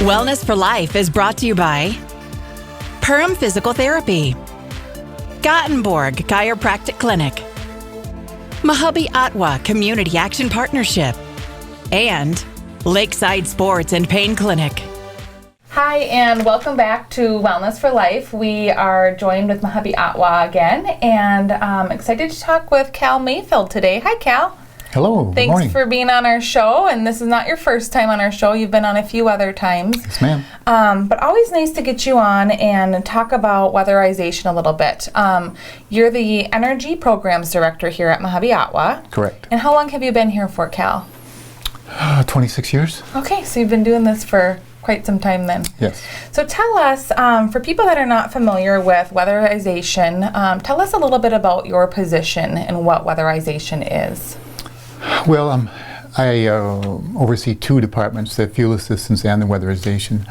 Wellness for Life is brought to you by Perham Physical Therapy, Gothenburg Chiropractic Clinic, MAHUBE OTWA Community Action Partnership, and Lakeside Sports and Pain Clinic. Hi, and welcome back to Wellness for Life. We are joined with MAHUBE OTWA again, and I'm excited to talk with Cal Mayfield today. Hi, Cal. Hello, good Thanks morning. for being on our show, and this is not your first time on our show. You've been on a few other times. Yes, ma'am. But always nice to get you on and talk about weatherization a little bit. You're the Energy Programs Director here at MAHUBE OTWA. Correct. And how long have you been here for, Cal? 26 years. Okay, so you've been doing this for quite some time then. Yes. So tell us, for people that are not familiar with weatherization, tell us a little bit about your position and what weatherization is. Well, I oversee two departments, the fuel assistance and the weatherization.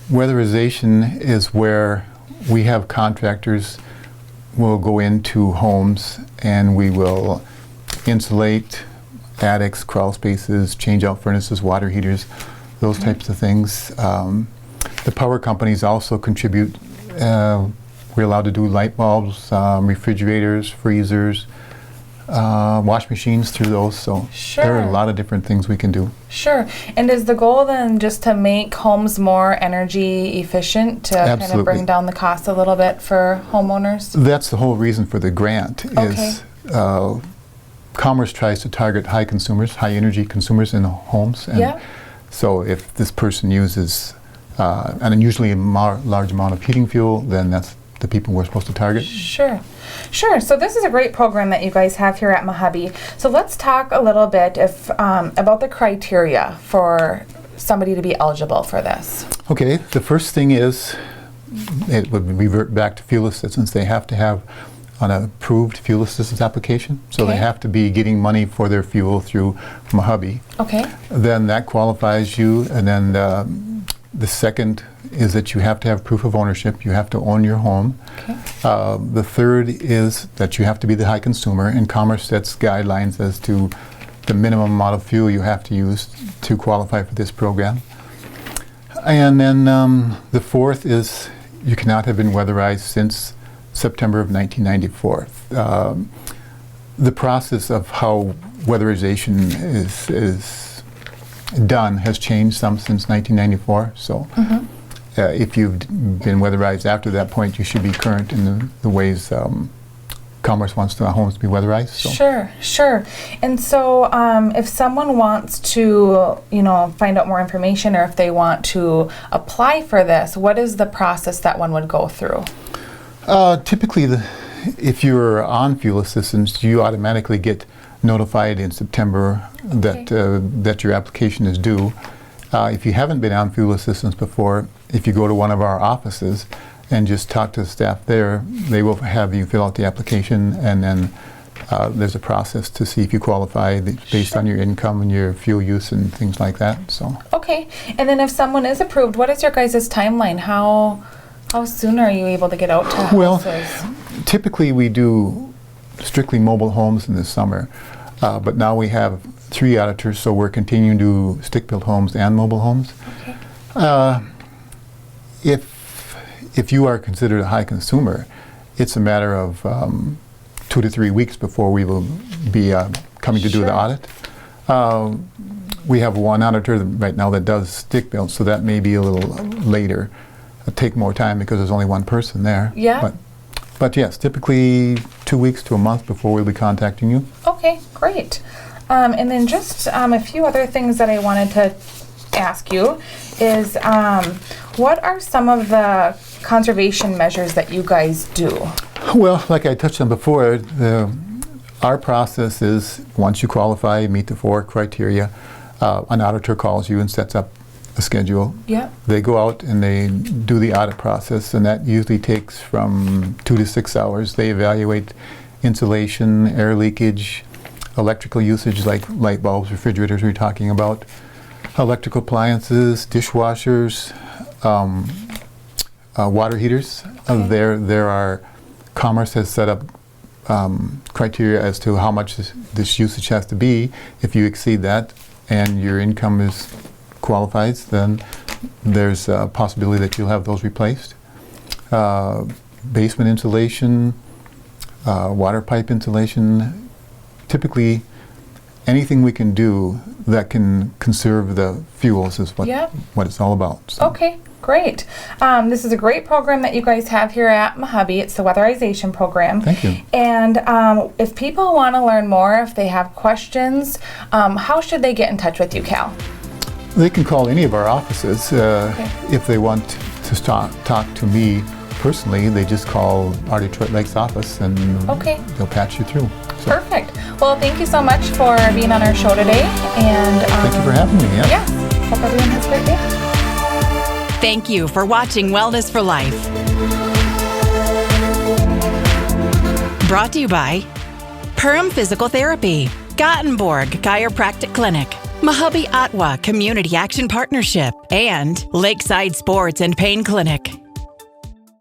Weatherization is where we have contractors will go into homes and we will insulate attics, crawl spaces, change out furnaces, water heaters, those types of things. The power companies also contribute. We're allowed to do light bulbs, refrigerators, freezers, wash machines through those, so Sure. there are a lot of different things we can do. Sure. And is the goal then just to make homes more energy efficient to kind of Absolutely. bring down the cost a little bit for homeowners? That's the whole reason for the grant is Commerce tries to target high consumers, high energy consumers in homes. And Yeah. so if this person uses an unusually large amount of heating fuel, then that's the people we're supposed to target. Sure. Sure. So this is a great program that you guys have here at MAHUBE. So let's talk a little bit about the criteria for somebody to be eligible for this. Okay, the first thing is, it would revert back to fuel assistance. They have to have an approved fuel assistance application, so Okay. they have to be getting money for their fuel through MAHUBE. Okay. Then that qualifies you, and then the second is that you have to have proof of ownership. You have to own your home. Okay. The third is that you have to be the high consumer, and Commerce sets guidelines as to the minimum amount of fuel you have to use to qualify for this program. And then the fourth is you cannot have been weatherized since September of 1994. The process of how weatherization is done has changed some since 1994. So if you've been weatherized after that point, you should be current in the ways Commerce wants the homes to be weatherized. So. Sure, sure. And so if someone wants to, find out more information, or if they want to apply for this, what is the process that one would go through? Typically, if you're on fuel assistance, you automatically get notified in September that your application is due. If you haven't been on fuel assistance before, if you go to one of our offices and just talk to the staff there, they will have you fill out the application, and then there's a process to see if you qualify based on your income and your fuel use and things like that. So. Okay. And then if someone is approved, what is your guys' timeline? How soon are you able to get out to houses? Well, typically we do strictly mobile homes in the summer, but now we have 3 auditors, so we're continuing to do stick-built homes and mobile homes. Okay. If you are considered a high consumer, it's a matter of 2 to 3 weeks before we will be coming to do the audit. We have one auditor right now that does stick-built, so that may be a little later. It'll take more time because there's only one person there. Yeah. But yes, typically 2 weeks to a month before we'll be contacting you. Okay, great. And then just a few other things that I wanted to ask you is what are some of the conservation measures that you guys do? Well, like I touched on before, our process is once you qualify, meet the 4 criteria, an auditor calls you and sets up a schedule. Yeah. They go out and they do the audit process, and that usually takes from 2 to 6 hours. They evaluate insulation, air leakage, electrical usage like light bulbs, refrigerators we're talking about, electrical appliances, dishwashers, water heaters. Okay. There are, Commerce has set up criteria as to how much this usage has to be. If you exceed that and your income qualifies, then there's a possibility that you'll have those replaced. Basement insulation, water pipe insulation, typically anything we can do that can conserve the fuels is what it's all about. So. Okay, great. This is a great program that you guys have here at MAHUBE. It's the Weatherization Program. Thank you. And if people want to learn more, if they have questions, how should they get in touch with you, Cal? They can call any of our offices. If they want to talk to me personally, they just call our Detroit Lakes office and they'll patch you through. So. Perfect. Well, thank you so much for being on our show today. And thank you for having me. Yeah. Hope everyone has a great day. Thank you for watching Wellness for Life. Brought to you by Perham Physical Therapy, Gothenburg Chiropractic Clinic, MAHUBE OTWA Community Action Partnership, and Lakeside Sports and Pain Clinic.